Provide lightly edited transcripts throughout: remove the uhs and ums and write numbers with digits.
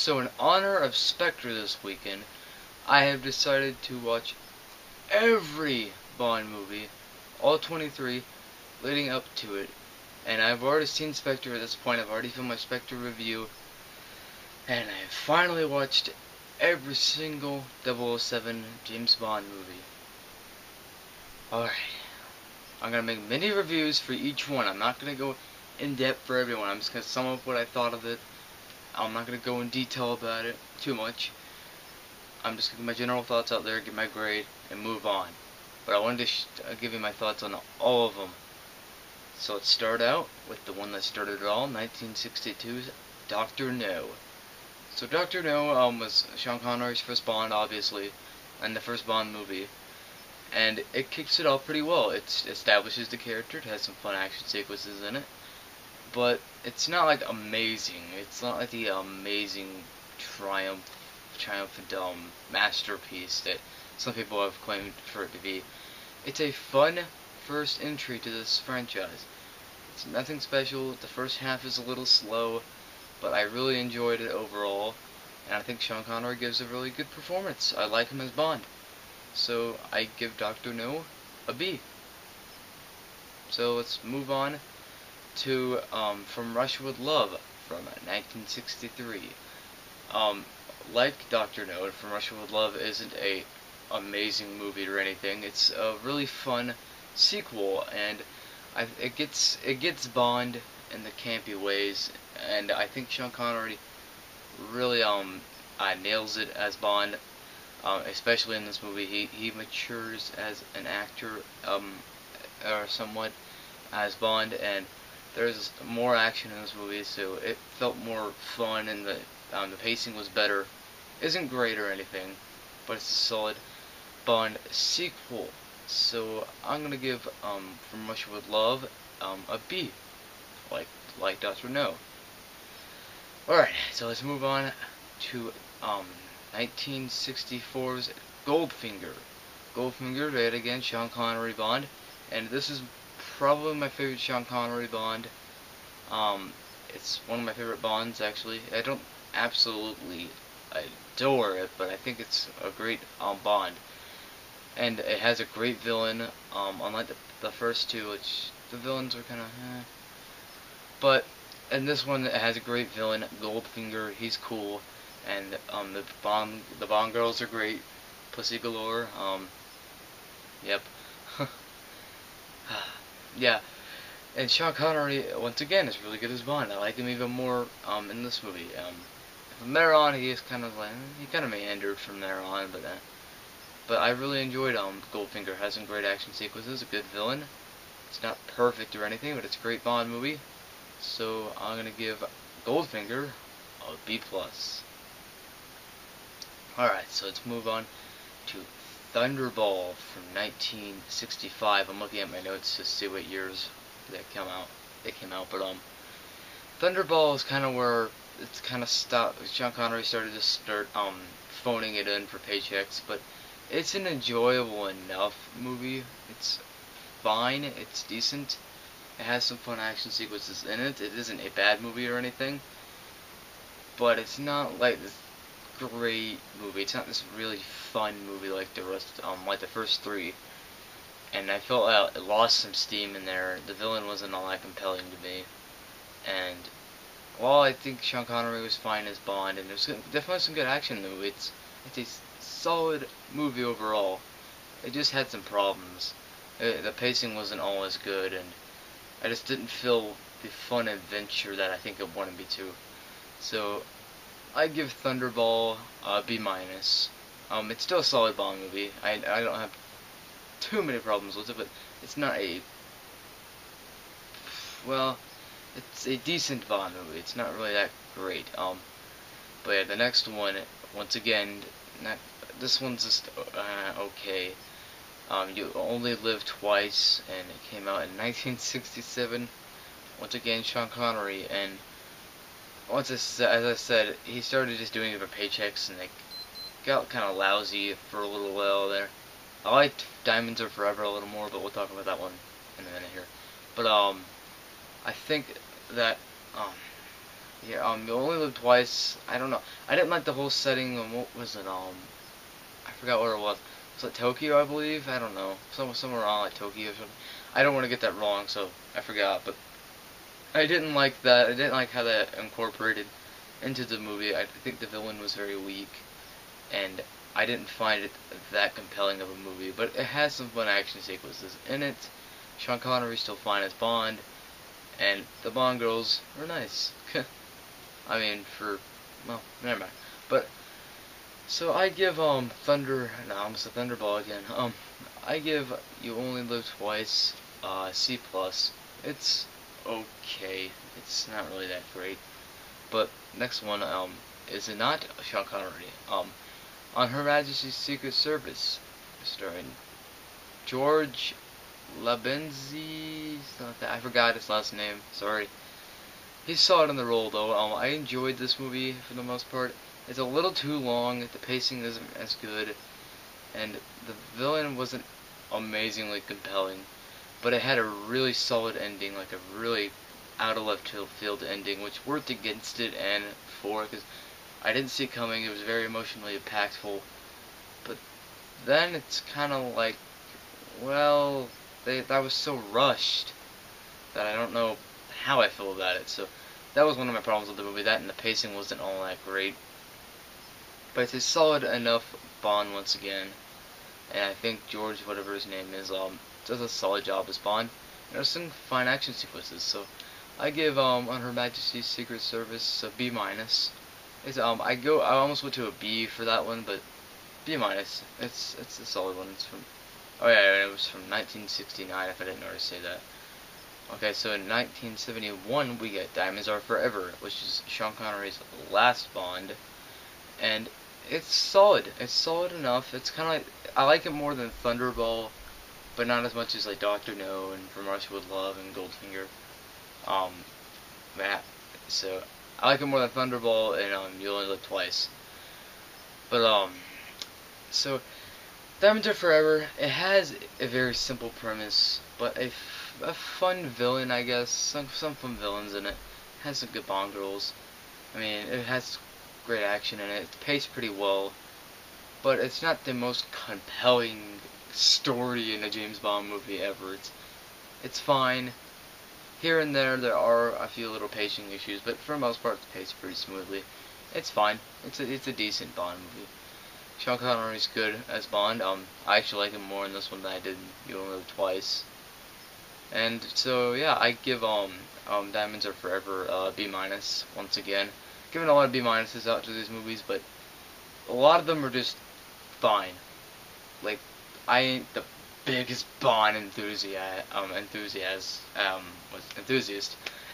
So in honor of Spectre this weekend, I have decided to watch every Bond movie, all 23, leading up to it. And I've already seen Spectre at this point. I've already filmed my Spectre review. And I have finally watched every single 007 James Bond movie. Alright. I'm going to make mini reviews for each one. I'm not going to go in depth for everyone. I'm just going to sum up what I thought of it. I'm not going to go in detail about it too much. I'm just going to get my general thoughts out there, get my grade, and move on. But I wanted to give you my thoughts on all of them. So let's start out with the one that started it all, 1962's Dr. No. So Dr. No was Sean Connery's first Bond, obviously, and the first Bond movie. And it kicks it off pretty well. It establishes the character, it has some fun action sequences in it. But it's not like amazing. It's not like the amazing triumphant masterpiece that some people have claimed for it to be. It's a fun first entry to this franchise. It's nothing special. The first half is a little slow, but I really enjoyed it overall, and I think Sean Connery gives a really good performance. I like him as Bond. So I give Dr. No a B. So let's move on to From Russia with Love from 1963. Like Dr. No, From Russia with Love isn't a amazing movie or anything. It's a really fun sequel, and it gets Bond in the campy ways, and I think Sean Connery really nails it as Bond. Especially in this movie, he matures as an actor, or somewhat as Bond, and there's more action in this movie, so it felt more fun, and the pacing was better. Isn't great or anything, but it's a solid Bond sequel. So I'm gonna give From Russia with Love a B, like Dr. No. Alright, so let's move on to 1964's Goldfinger. Goldfinger, yet again, Sean Connery Bond, and this is probably my favorite Sean Connery Bond. It's one of my favorite Bonds, actually. I don't absolutely adore it, but I think it's a great Bond. And it has a great villain, unlike the first two, which the villains are kind of But in this one, it has a great villain, Goldfinger. He's cool. And the Bond girls are great, pussy galore. Yep. Yeah. And Sean Connery, once again, is really good as Bond. I like him even more in this movie. From there on, he is kind of like he kind of meandered from there on, but I really enjoyed Goldfinger. Has some great action sequences, a good villain. It's not perfect or anything, but it's a great Bond movie. So I'm gonna give Goldfinger a B+. Alright, so let's move on to Thunderball from 1965. I'm looking at my notes to see what years they came out, but Thunderball is kind of where it's kind of stopped. Sean Connery started to phoning it in for paychecks, but it's an enjoyable enough movie. It's fine, it's decent. It has some fun action sequences in it. It isn't a bad movie or anything, but it's not like this great movie. It's not this really fun movie like the rest, like the first three. And I felt it lost some steam in there. The villain wasn't all that compelling to me. And while I think Sean Connery was fine as Bond, and there's definitely some good action in the movie, it's a solid movie overall. It just had some problems. The pacing wasn't always good, and I just didn't feel the fun adventure that I think it wanted me to. So I give Thunderball a B-. It's still a solid Bond movie. I don't have too many problems with it, but it's not it's a decent Bond movie. It's not really that great. But yeah, the next one, once again, this one's just okay. You Only Live Twice, and it came out in 1967. Once again, Sean Connery, and as I said, he started just doing it for paychecks, and they got kind of lousy for a little while there. I liked Diamonds Are Forever a little more, but we'll talk about that one in a minute here. But I think that Yeah, You Only Live Twice. I don't know. I didn't like the whole setting. What was it? I forgot what it was. Was it Tokyo, I believe? I don't know. Somewhere around like Tokyo or something. I don't want to get that wrong, so I forgot. But I didn't like that. I didn't like how that incorporated into the movie. I think the villain was very weak, and I didn't find it that compelling of a movie. But it has some fun action sequences in it. Sean Connery's still fine as Bond, and the Bond girls are nice. I mean, well, never mind. But so I give no, I almost said Thunderball again. I give You Only Live Twice C plus. It's okay. It's not really that great. But next one is not Sean Connery. On Her Majesty's Secret Service, starring George Labenzi. I forgot his last name. Sorry. He's solid in the role though. I enjoyed this movie for the most part. It's a little too long. The pacing isn't as good, and the villain wasn't amazingly compelling. But it had a really solid ending, like a really out of left field ending, which worked against it and for it, because I didn't see it coming. It was very emotionally impactful. But then it's kind of like, well, that was so rushed that I don't know how I feel about it. So that was one of my problems with the movie. That and the pacing wasn't all that great. But it's a solid enough Bond once again. And I think George, whatever his name is, does a solid job as Bond. And there's some fine action sequences. So I give On Her Majesty's Secret Service a B minus. It's I almost went to a B for that one, but B minus. It's a solid one. It's from it was from 1969. If I didn't already say that. Okay, so in 1971 we get Diamonds Are Forever, which is Sean Connery's last Bond, and it's solid. It's solid enough. It's kind of like, I like it more than Thunderball, but not as much as like Doctor No and From Russia with Love and Goldfinger. That. So I like it more than Thunderball and You Only Live Twice. But so Diamonds Are Forever. It has a very simple premise, but a fun villain, I guess. Some fun villains in it. It has some good Bond girls. I mean, it has great action in it. It's paced pretty well, but it's not the most compelling story in a James Bond movie ever. It's fine. Here and there are a few little pacing issues, but for the most part, it's paced pretty smoothly. It's fine. It's a decent Bond movie. Sean Connery's good as Bond. I actually like him more in this one than I did in You Only Live Twice. And so yeah, I give Diamonds Are Forever B minus once again. Giving a lot of B minuses out to these movies, but a lot of them are just fine. Like, I ain't the biggest Bond enthusiast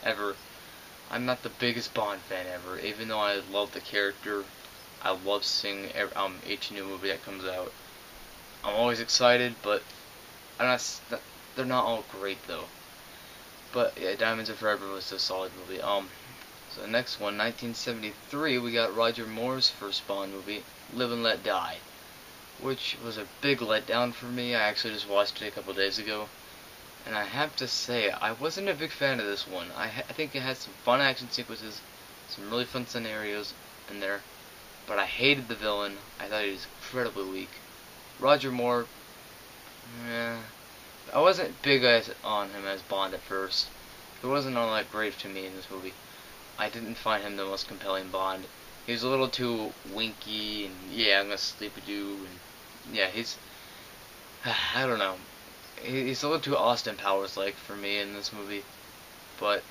ever. I'm not the biggest Bond fan ever, even though I love the character. I love seeing each new movie that comes out. I'm always excited, but they're not all great though. But yeah, Diamonds Are Forever was a solid movie. So the next one, 1973, we got Roger Moore's first Bond movie, Live and Let Die, which was a big letdown for me. I actually just watched it a couple days ago, and I have to say, I wasn't a big fan of this one. I think it has some fun action sequences, some really fun scenarios in there, but I hated the villain. I thought he was incredibly weak. Roger Moore, I wasn't big on him as Bond at first. He wasn't all that great to me in this movie. I didn't find him the most compelling Bond. He was a little too winky, and yeah, I'm gonna sleep with you, and yeah, I don't know. He's a little too Austin Powers-like for me in this movie, but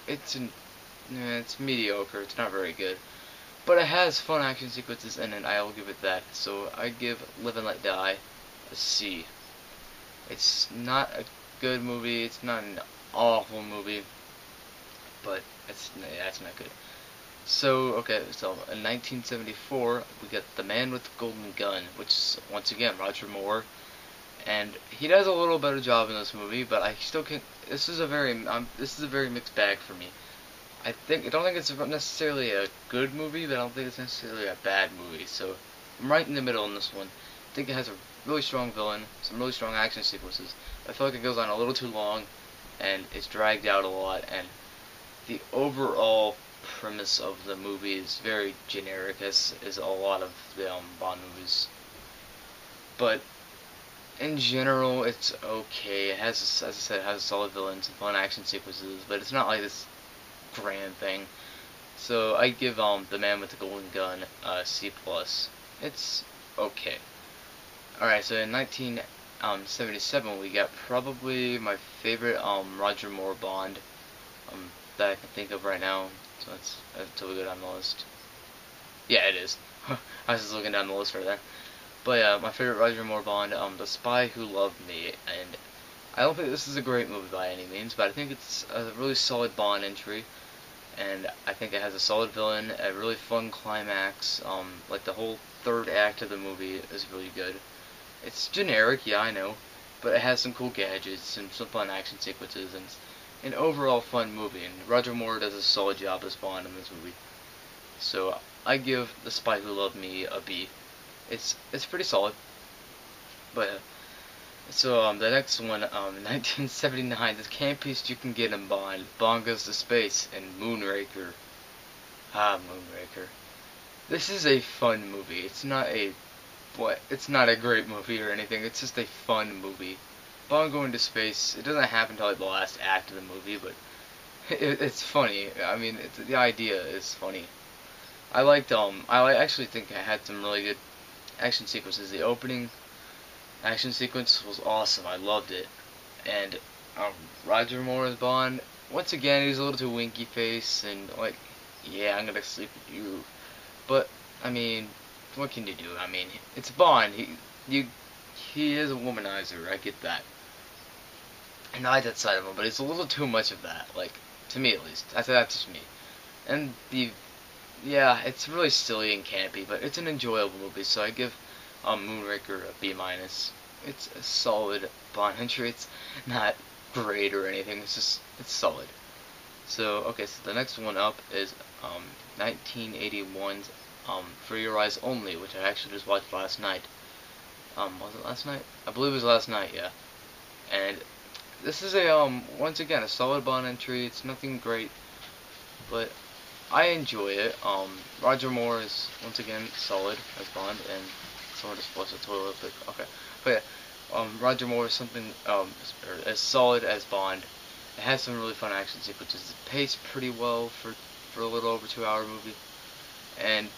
it's mediocre. It's not very good, but it has fun action sequences in it. I will give it that. So I give Live and Let Die a C. It's not a good movie. It's not an awful movie, but it's not good. So, okay, so in 1974, we get The Man with the Golden Gun, which is, once again, Roger Moore. And he does a little better job in this movie, but I still can't, this is a very mixed bag for me. I don't think it's necessarily a good movie, but I don't think it's necessarily a bad movie. So, I'm right in the middle on this one. I think it has a really strong villain, some really strong action sequences. I feel like it goes on a little too long, and it's dragged out a lot, and the overall premise of the movie is very generic, as is a lot of the Bond movies. But in general, it's okay. It has, as I said, it has solid villains and fun action sequences, but it's not like this grand thing. So I give The Man with the Golden Gun a C plus. It's okay. Alright, so in 1977 we got probably my favorite Roger Moore Bond that I can think of right now. So that's until we go down the list. Yeah, it is. I was just looking down the list right there. But yeah, my favorite Roger Moore Bond, The Spy Who Loved Me, and I don't think this is a great movie by any means, but I think it's a really solid Bond entry, and I think it has a solid villain, a really fun climax, like the whole third act of the movie is really good. It's generic, yeah, I know, but it has some cool gadgets and some fun action sequences, and it's an overall fun movie, and Roger Moore does a solid job as Bond in this movie. So I give The Spy Who Loved Me a B. It's pretty solid. But so the next one, 1979, the campiest you can get in Bond. Bond Goes to Space and Moonraker. Moonraker. This is a fun movie. It's not a great movie or anything. It's just a fun movie. Bond going to space. It doesn't happen until like the last act of the movie, but it's funny. I mean, the idea is funny. I actually think I had some really good action sequences. The opening action sequence was awesome. I loved it. And Roger Moore's Bond, once again, he's a little too winky face and like, yeah, I'm gonna sleep with you. But I mean, what can you do? I mean, it's Bond. He is a womanizer. I get that. And I like that side of him, but it's a little too much of that. Like, to me at least. That's just me. And yeah, it's really silly and campy, but it's an enjoyable movie, so I give Moonraker a B minus. It's a solid Bond entry. It's not great or anything. It's solid. So okay, so the next one up is 1981's For Your Eyes Only, which I actually just watched last night. Was it last night? I believe it was last night. Yeah. And this is a once again a solid Bond entry. It's nothing great, but I enjoy it. Roger Moore is once again solid as Bond, and someone just flushed the toilet. But okay, but yeah, Roger Moore is something as solid as Bond. It has some really fun action sequences. It's paced pretty well for a little over 2-hour movie, and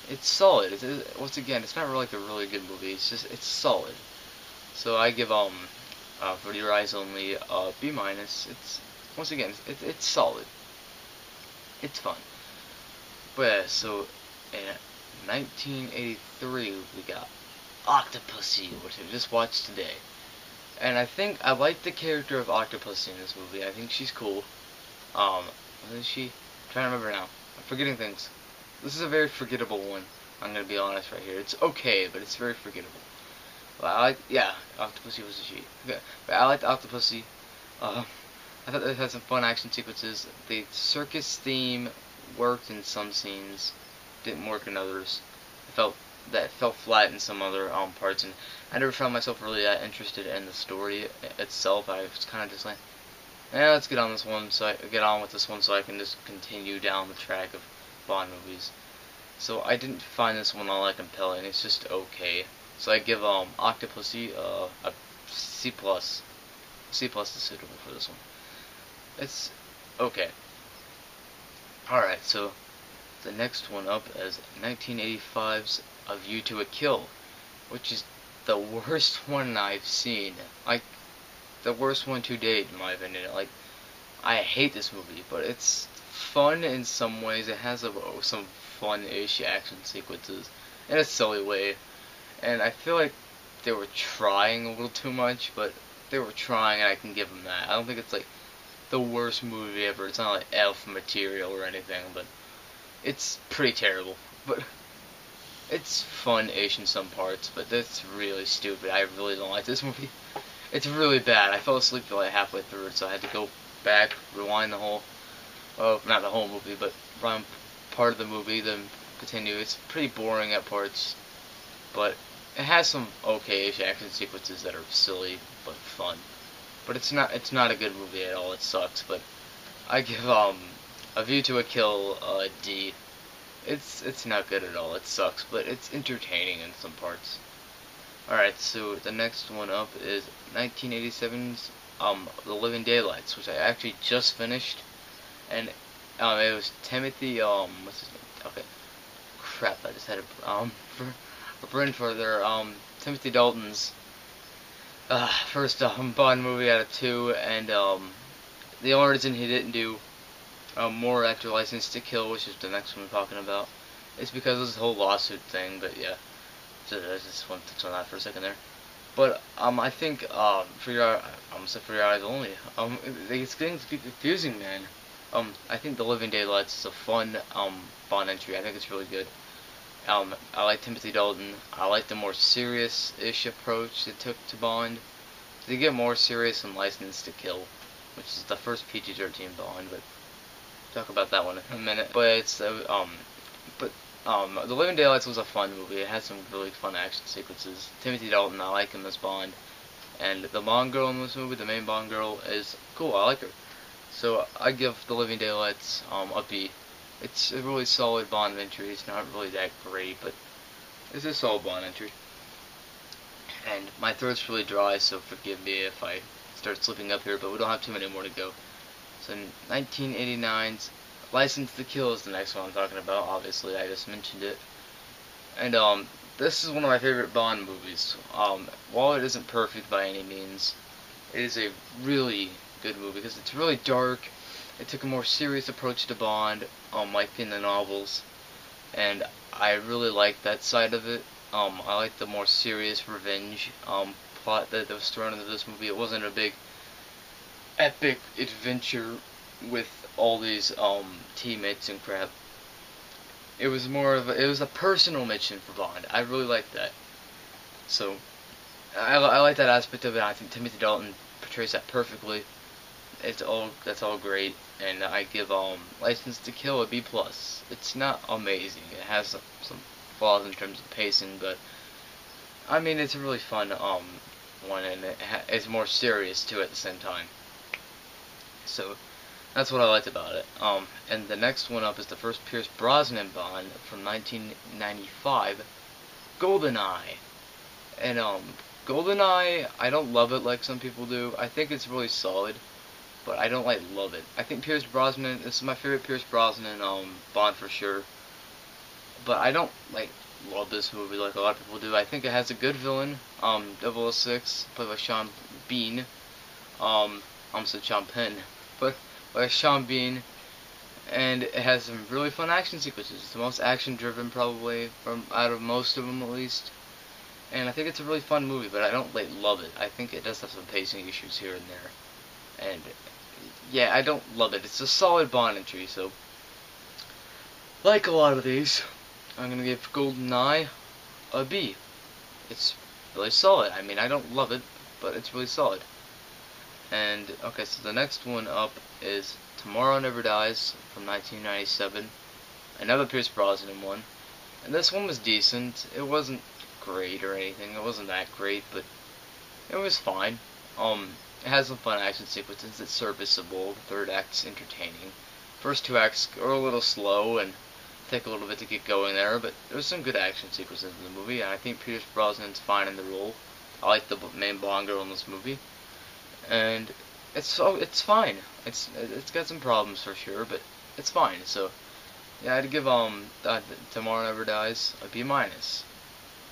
it's solid. Once again, it's not really like a really good movie. It's solid. So I give For Your Eyes Only a B minus. It's once again it's solid. It's fun. But yeah, so in 1983 we got Octopussy, which I just watched today. And I think I like the character of Octopussy in this movie. I think she's cool. What is she? I'm trying to remember now. I'm forgetting things. This is a very forgettable one. I'm gonna be honest right here. It's okay, but it's very forgettable. But yeah, Octopussy was a she. Okay, but I liked Octopussy. I thought it had some fun action sequences. The circus theme worked in some scenes, didn't work in others. It fell flat in some other parts, and I never found myself really that interested in the story itself. I was kind of just like, let's get on with this one, so I can just continue down the track of Bond movies. So I didn't find this one all that compelling. It's just okay. So I give Octopussy a C plus. C plus is suitable for this one. It's okay. Alright, so the next one up is 1985's A View to a Kill, which is the worst one I've seen. Like, the worst one to date, in my opinion. Like, I hate this movie, but it's fun in some ways. It has some fun-ish action sequences in a silly way. And I feel like they were trying a little too much, but they were trying, and I can give them that. I don't think it's like the worst movie ever. It's not like Elf material or anything, but it's pretty terrible. But it's fun-ish in some parts, but that's really stupid. I really don't like this movie. It's really bad. I fell asleep like halfway through it, so I had to go back, rewind the whole, not the whole movie, but rewind part of the movie, then continue. It's pretty boring at parts, but it has some okay-ish action sequences that are silly but fun. But it's not a good movie at all. It sucks. But I give A View to a Kill, D. It's not good at all. It sucks, but it's entertaining in some parts. Alright, so the next one up is 1987's The Living Daylights, which I actually just finished, and it was Timothy what's his name? Okay, crap, I just had a brain further. Timothy Dalton's first Bond movie out of two, and the only reason he didn't do more after License to Kill, which is the next one I'm talking about, is because of this whole lawsuit thing. But yeah. So I just want to touch on that for a second there. But I think for your eyes only. It's getting confusing, man. I think The Living Daylights is a fun Bond entry. I think it's really good. I like Timothy Dalton. I like the more serious-ish approach they took to Bond. They get more serious in License to Kill, which is the first PG-13 Bond. But talk about that one in a minute. But it's The Living Daylights was a fun movie. It had some really fun action sequences. Timothy Dalton, I like him as Bond. And the Bond girl in this movie, the main Bond girl, is cool. I like her. So I give The Living Daylights a B. It's a really solid Bond entry. It's not really that great, but it's a solid Bond entry. And my throat's really dry, so forgive me if I start slipping up here, but we don't have too many more to go. So 1989's License to Kill is the next one I'm talking about. Obviously, I just mentioned it. And this is one of my favorite Bond movies. While it isn't perfect by any means, it is a really good movie because it's really dark. It took a more serious approach to Bond, like in the novels, and I really like that side of it. I like the more serious revenge plot that was thrown into this movie. It wasn't a big epic adventure with all these teammates and crap. It was more of it was a personal mission for Bond. I really liked that. So I like that aspect of it. I think Timothy Dalton portrays that perfectly. That's all great, and I give License to Kill a B+. It's not amazing. It has some flaws in terms of pacing, but I mean it's a really fun one, and it's more serious too at the same time. So that's what I liked about it. And the next one up is the first Pierce Brosnan Bond from 1995, GoldenEye. And GoldenEye, I don't love it like some people do. I think it's really solid, but I don't love it. I think Pierce Brosnan, this is my favorite Pierce Brosnan Bond for sure. But I don't love this movie like a lot of people do. I think it has a good villain, 006, played by Sean Bean. I almost said Sean Penn, but by Sean Bean, and it has some really fun action sequences. It's the most action-driven probably out of most of them at least. And I think it's a really fun movie, but I don't love it. I think it does have some pacing issues here and there. And yeah, I don't love it. It's a solid Bond entry, so like a lot of these, I'm gonna give GoldenEye a B. It's really solid. I mean, I don't love it, but it's really solid. And okay, so the next one up is Tomorrow Never Dies from 1997, another Pierce Brosnan one. And this one was decent. It wasn't great or anything. It wasn't that great, but it was fine. It has some fun action sequences. It's serviceable. The third act's entertaining. First two acts are a little slow and take a little bit to get going there, but there's some good action sequences in the movie, and I think Pierce Brosnan's fine in the role. I like the main Bond girl in this movie, and it's fine. It's got some problems for sure, but it's fine. So yeah, I'd give Tomorrow Never Dies a B-.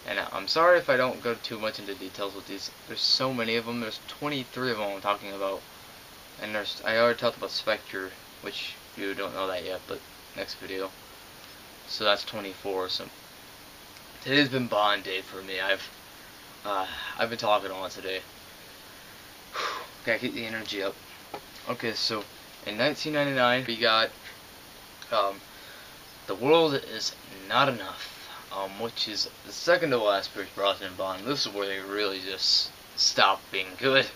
And I'm sorry if I don't go too much into details with these. There's so many of them. There's 23 of them I'm talking about. And I already talked about Spectre, which you don't know that yet, but next video. So that's 24. So today's been Bond day for me. I've been talking a lot today. Gotta keep the energy up. Okay, so in 1999 we got The World Is Not Enough. Which is the second to last Pierce Brosnan Bond. This is where they really just stop being good.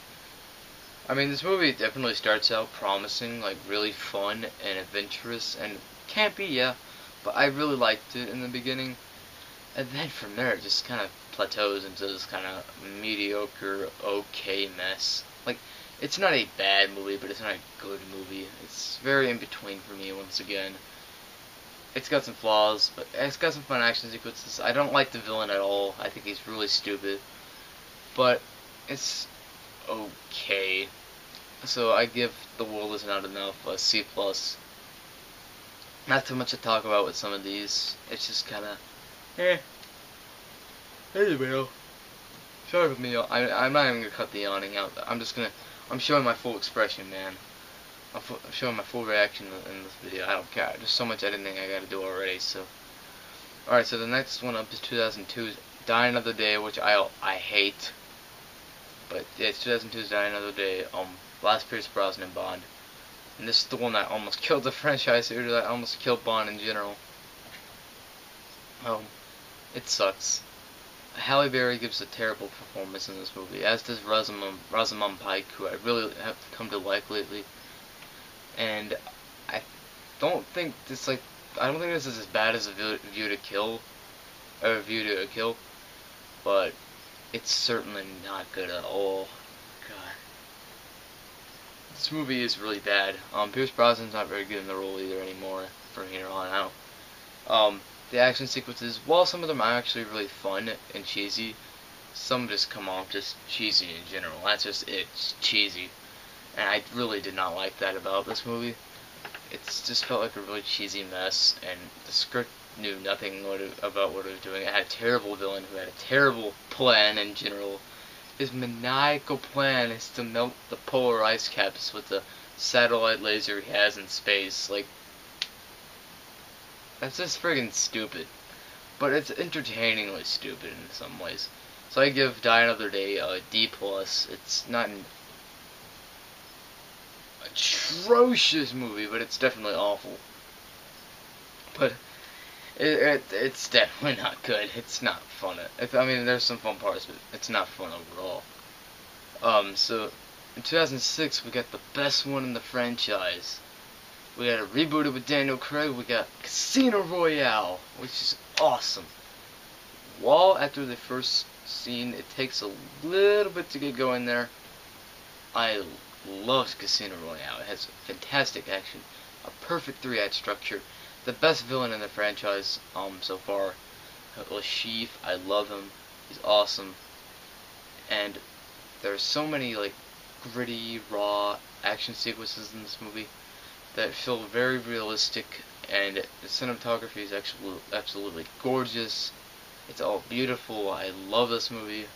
I mean, this movie definitely starts out promising, really fun and adventurous, and campy, yeah, but I really liked it in the beginning. And then from there, it just kind of plateaus into this kind of mediocre, okay mess. It's not a bad movie, but it's not a good movie. It's very in between for me once again. It's got some flaws, but it's got some fun action sequences. I don't like the villain at all. I think he's really stupid. But it's okay. So I give The World Is Not Enough a C+. Not too much to talk about with some of these. It's just kind of, eh. Anyway, sorry for me. I'm not even gonna cut the yawning out. I'm showing my full expression, man. I'm showing my full reaction in this video. I don't care. There's so much editing I gotta do already. So, alright. So the next one up is 2002's Die Another Day, which I hate. But yeah, it's 2002's Die Another Day. Last Pierce Brosnan Bond. And this is the one that almost killed the franchise, or that almost killed Bond in general. It sucks. Halle Berry gives a terrible performance in this movie, as does Rosamund Pike, who I really have come to like lately. And I don't think this is as bad as a View to Kill, or View to a Kill, but it's certainly not good at all. God. This movie is really bad. Pierce Brosnan's not very good in the role either anymore from here on out. The action sequences, while some of them are actually really fun and cheesy, some just come off just cheesy in general. That's just it. It's cheesy. And I really did not like that about this movie. It just felt like a really cheesy mess, and the script knew nothing about what it was doing. It had a terrible villain who had a terrible plan in general. His maniacal plan is to melt the polar ice caps with the satellite laser he has in space. Like, that's just friggin' stupid. But it's entertainingly stupid in some ways. So I give Die Another Day a D+. It's not an atrocious movie, but it's definitely awful. But it's definitely not good. It's not fun. I mean, there's some fun parts, but it's not fun overall. So in 2006, we got the best one in the franchise. We got a rebooted with Daniel Craig. We got Casino Royale, which is awesome. While after the first scene, it takes a little bit to get going there. I love Casino Royale. It has fantastic action, a perfect 3-act structure, the best villain in the franchise so far. Lashif, I love him. He's awesome. And there's so many like gritty, raw action sequences in this movie that feel very realistic, and the cinematography is absolutely gorgeous. It's all beautiful. I love this movie.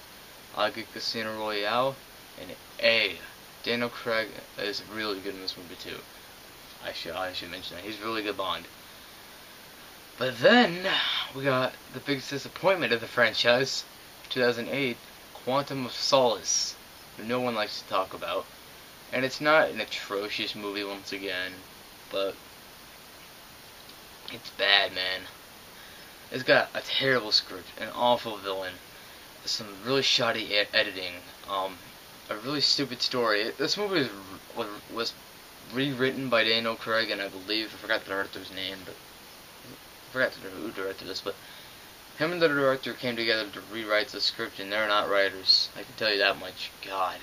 I give Casino Royale an A. Daniel Craig is really good in this movie too. I should mention that. He's really good Bond. But then we got the biggest disappointment of the franchise, 2008, Quantum of Solace, that no one likes to talk about. And it's not an atrocious movie once again, but it's bad, man. It's got a terrible script, an awful villain, some really shoddy editing, a really stupid story. This movie was rewritten by Daniel Craig, and I believe, I forgot the director's name, but I forgot who directed this, but him and the director came together to rewrite the script, and they're not writers. I can tell you that much. God,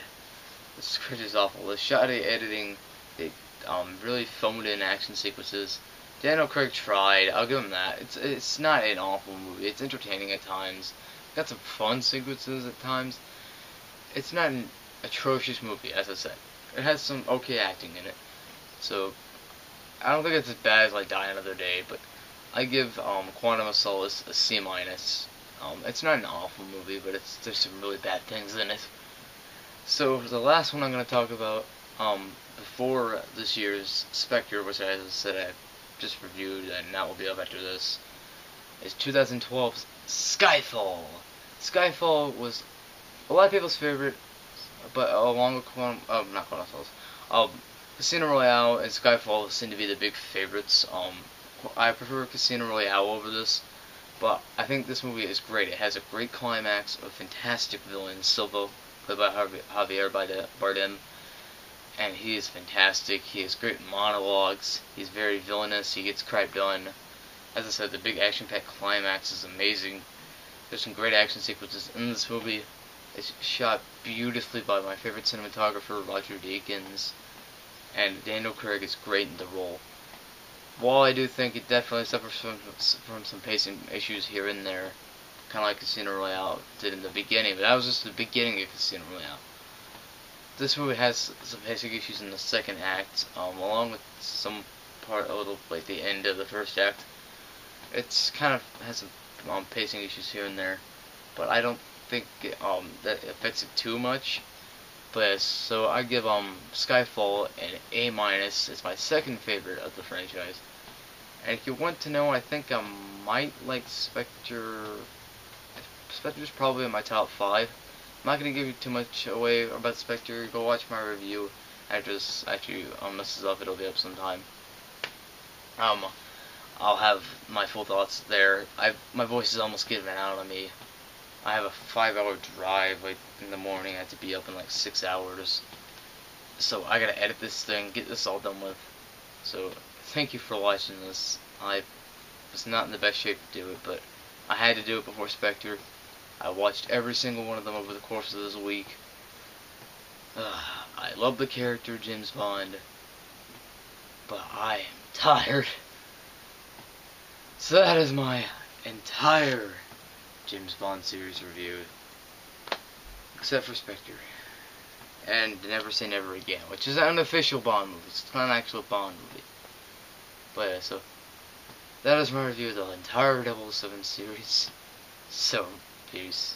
the script is awful. The shoddy editing, they really filmed in action sequences. Daniel Craig tried. I'll give him that. It's not an awful movie. It's entertaining at times. Got some fun sequences at times. It's not an atrocious movie, as I said. It has some okay acting in it. So I don't think it's as bad as like Die Another Day, but I give Quantum of Solace a C-. It's not an awful movie, but there's some really bad things in it. So the last one I'm going to talk about before this year's Spectre, which as I said I just reviewed, and that will be up after this, is 2012's Skyfall. Skyfall was a lot of people's favorite, but along with Casino Royale and Skyfall seem to be the big favorites. I prefer Casino Royale over this, but I think this movie is great. It has a great climax, a fantastic villain, Silva, played by Javier Bardem, and he is fantastic. He has great monologues. He's very villainous. He gets crap done. As I said, the big action-packed climax is amazing. There's some great action sequences in this movie. It's shot beautifully by my favorite cinematographer, Roger Deakins, and Daniel Craig is great in the role. While I do think it definitely suffers from some pacing issues here and there, kind of like Casino Royale did in the beginning, but that was just the beginning of Casino Royale. This movie has some pacing issues in the second act, along with some part a little like the end of the first act. It's kind of has some pacing issues here and there, but I don't think that affects it too much. But so I give Skyfall an A-. It's my second favorite of the franchise. And if you want to know, I think I might like Spectre. Spectre's probably in my top 5. I'm not gonna give you too much away about Spectre. Go watch my review after this actually this is up. It'll be up sometime. I'll have my full thoughts there. My voice is almost giving out on me. I have a 5-hour drive like in the morning. I have to be up in like 6 hours. So I gotta edit this thing, get this all done with. So thank you for watching this. I was not in the best shape to do it, but I had to do it before Spectre. I watched every single one of them over the course of this week. I love the character James Bond, but I am tired. So that is my entire James Bond series review, except for Spectre and Never Say Never Again, which is an unofficial Bond movie. It's not an actual Bond movie. But yeah, so that is my review of the entire 007 series. So, peace.